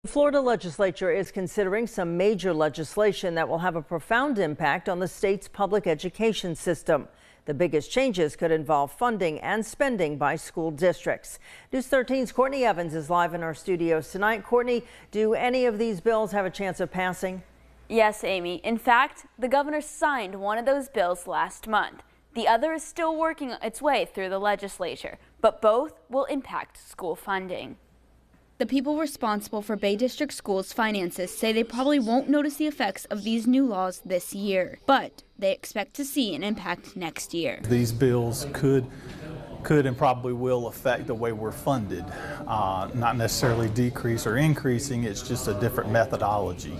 The Florida legislature is considering some major legislation that will have a profound impact on the state's public education system. The biggest changes could involve funding and spending by school districts. News 13's Courtney Evans is live in our studios tonight. Courtney, do any of these bills have a chance of passing? Yes, Amy. In fact, the governor signed one of those bills last month. The other is still working its way through the legislature, but both will impact school funding. The people responsible for Bay District Schools' finances say they probably won't notice the effects of these new laws this year, but they expect to see an impact next year. These bills could and probably will affect the way we're funded, not necessarily decrease or increasing. It's just a different methodology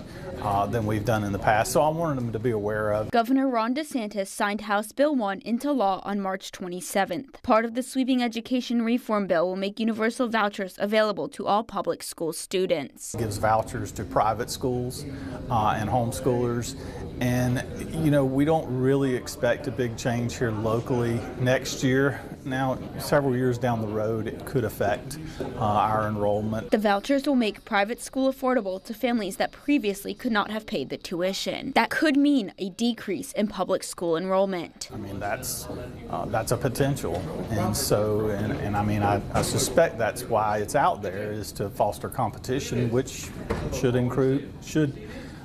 than we've done in the past. So I wanted them to be aware of. Governor Ron DeSantis signed House Bill 1 into law on March 27th. Part of the sweeping education reform bill will make universal vouchers available to all public school students. It gives vouchers to private schools and homeschoolers. And, you know, we don't really expect a big change here locally next year. Now, several years down the road, it could affect our enrollment. The vouchers will make private school affordable to families that previously could not have paid the tuition. That could mean a decrease in public school enrollment. I mean, that's a potential. And so, and I mean, I suspect that's why it's out there, is to foster competition, which should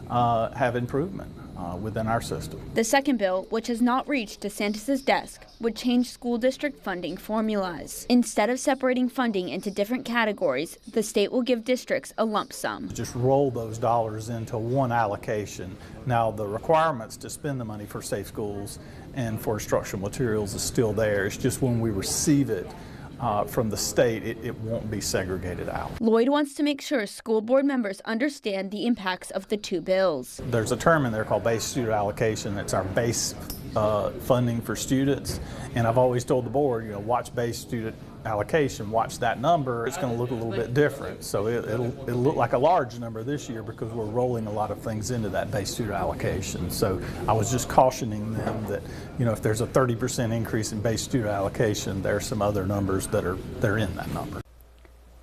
have improvement within our system. The second bill, which has not reached DeSantis' desk, would change school district funding formulas. Instead of separating funding into different categories, the state will give districts a lump sum. Just roll those dollars into one allocation. Now, the requirements to spend the money for safe schools and for instructional materials is still there. It's just when we receive it from the state, it won't be segregated out. Lloyd wants to make sure school board members understand the impacts of the two bills. There's a term in there called base student allocation. It's our base funding for students. And I've always told the board, you know, watch base student allocation, watch that number. It's going to look a little bit different. So it'll look like a large number this year because we're rolling a lot of things into that base student allocation. So I was just cautioning them that, you know, if there's a 30% increase in base student allocation, there are some other numbers they're in that number.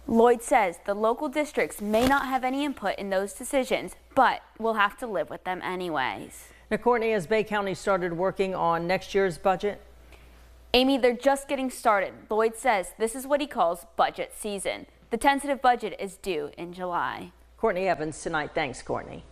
Lloyd says the local districts may not have any input in those decisions, but will have to live with them anyways. Now, Courtney, has Bay County started working on next year's budget? Amy, they're just getting started. Lloyd says this is what he calls budget season. The tentative budget is due in July. Courtney Evans tonight. Thanks, Courtney.